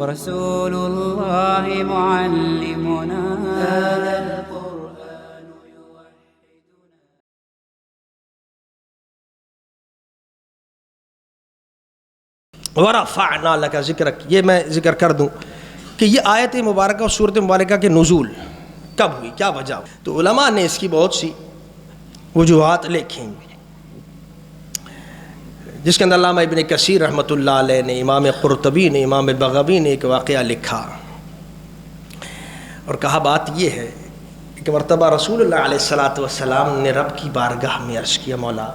ورسول الله معلمنا ورفعنا لك ذکرک. یہ میں ذکر کر دوں کہ یہ آیت مبارکہ اور سورت مبارکہ کے نزول کب ہوئی، کیا وجہ؟ تو علماء نے اس کی بہت سی وجوہات لکھی، جس کے اندر علامہ ابن کثیر رحمۃ اللہ علیہ نے، امام قرطبی نے، امام بغوی نے ایک واقعہ لکھا اور کہا بات یہ ہے کہ مرتبہ رسول اللہ علیہ السلام نے رب کی بارگاہ میں عرض کیا، مولا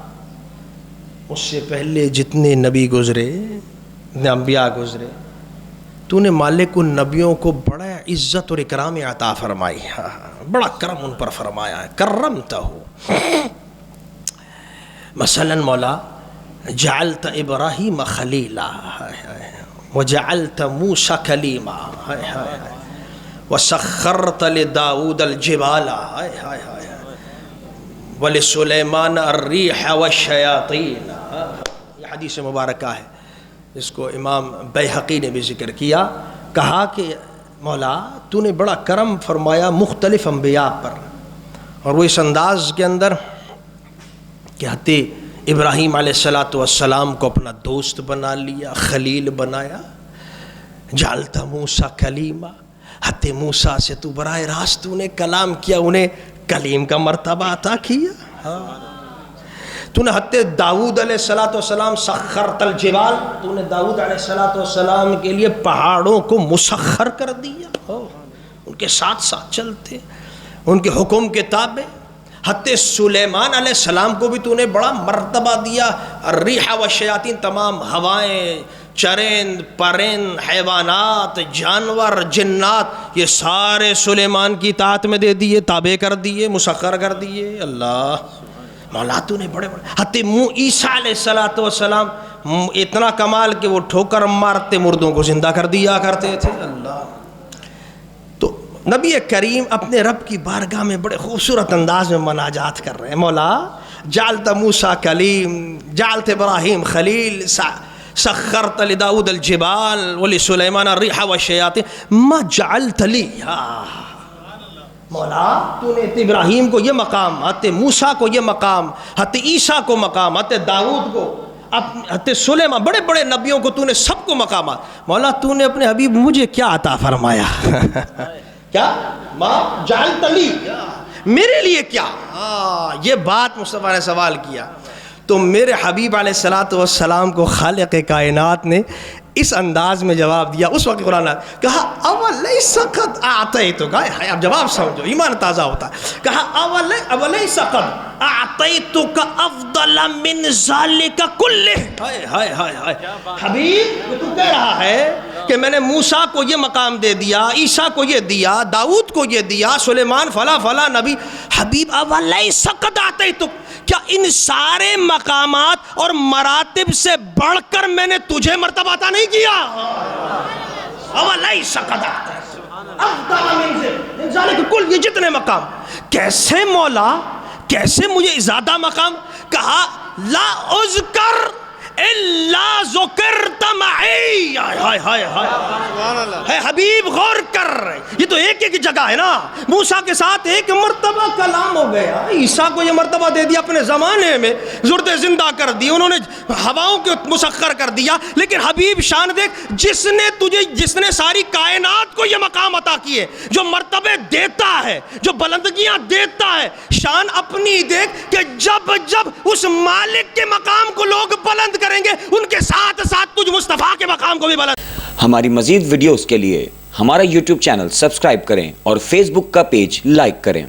اس سے پہلے جتنے نبی گزرے، انبیاء گزرے، تو نے مالک ان نبیوں کو بڑا عزت اور اکرام عطا فرمائی، بڑا کرم ان پر فرمایا ہے، کرمتہ مثلا مولا جعلت ابراہیم خلیلا وجعلت موسیٰ کلیما وسخرت لداود الجبال ولسلیمان الریح والشیاطین. یہ حدیث مبارکہ ہے جس کو امام بیہقی نے بھی ذکر کیا. کہا کہ مولا تو نے بڑا کرم فرمایا مختلف انبیاء پر، اور وہ اس انداز کے اندر کہ حتی ابراہیم علیہ السلام کو اپنا دوست بنا لیا، خلیل بنایا. جعلت موسیٰ کلیما، حتی موسیٰ سے تو براہ راست تو نے کلام کیا، انہیں کلیم کا مرتبہ عطا کیا. تو نے حتی داؤد علیہ السلام سخرت الجبال، تو نے داؤد علیہ السلام کے لیے پہاڑوں کو مسخر کر دیا، ان کے ساتھ ساتھ چلتے، ان کے حکم کے تابع. حتی سلیمان علیہ السلام کو بھی تو نے بڑا مرتبہ دیا، الریح والشیاطین، تمام ہوائیں، چرند پرند، حیوانات، جانور، جنات، یہ سارے سلیمان کی اطاعت میں دے دیے، تابع کر دیے، مسخر کر دیے. اللہ مولا تو نے بڑے حتی عیسیٰ علیہ السلام اتنا کمال کہ وہ ٹھوکر مارتے مردوں کو زندہ کر دیا کرتے تھے. اللہ تو نبی کریم اپنے رب کی بارگاہ میں بڑے خوبصورت انداز میں مناجات کر رہے ہیں. مولا جعلت موسیٰ کلیم، جعلت ابراہیم خلیل، سخرت لداود الجبال ولسلیمان الریح والشیاطین ما جعلت لی. مولا تو نے ابراہیم کو یہ مقام، حتی موسیٰ کو یہ مقام، حتی عیسیٰ کو مقام، حتی داؤد کو، حتی سلیمان، بڑے بڑے نبیوں کو تو نے سب کو مقامات. مولا تو نے اپنے حبیب مجھے کیا عطا فرمایا؟ کیا ما جعلت لی، میرے لیے کیا؟ یہ بات مصطفیٰ نے سوال کیا. تو میرے حبیب علیہ السلام کو خالق کائنات نے اس انداز میں جواب دیا. اس وقت قرآن کہا اولیس قد اعطیتک، اب جواب سمجھو، ایمان تازہ ہوتا ہے. کہا اولیس قد اعطیتک افضل من ذالک کلہ. ہائے ہائے ہائے حبیب تو کہہ رہا ہے کہ میں نے موسیٰ کو یہ مقام دے دیا، عیسیٰ کو یہ دیا، داؤد کو یہ دیا، سلیمان فلاں فلاں نبی. حبیب اولیس قد اعطیتک، کیا ان سارے مقامات اور مراتب سے بڑھ کر میں نے تجھے مرتبہ عطا نہیں کیا؟ اولیس قد اعطیتک افضل من ذالک کل، یہ جتنے مقام. کیسے مولا، کیسے مجھے زیادہ مقام؟ کہا لا اذکر الا ذکرت معی. ہائے ہائے ہائے حبیب غور کر رہے، یہ تو ایک ایک جگہ ہے نا. موسیٰ کے ساتھ ایک مرتبہ کلام ہو گیا، عیسیٰ کو یہ مرتبہ دے دیا اپنے زمانے میں، زردے زندہ کر دی، انہوں نے ہواؤں کو مسخر کر دیا. لیکن حبیب شان دیکھ، جس نے تجھے، جس نے ساری کائنات کو یہ مقام عطا کیے، جو مرتبے دیتا ہے، جو بلندگیاں دیتا ہے، شان اپنی دیکھ کہ جب جب اس مالک کے مقام کو لوگ بلند کریں گے، ان کے ساتھ ساتھ تجھ مصطفیٰ کے مقام کو بھی بلند. ہماری مزید ویڈیوز کے لیے ہمارا یوٹیوب چینل سبسکرائب کریں اور فیس بک کا پیج لائک کریں.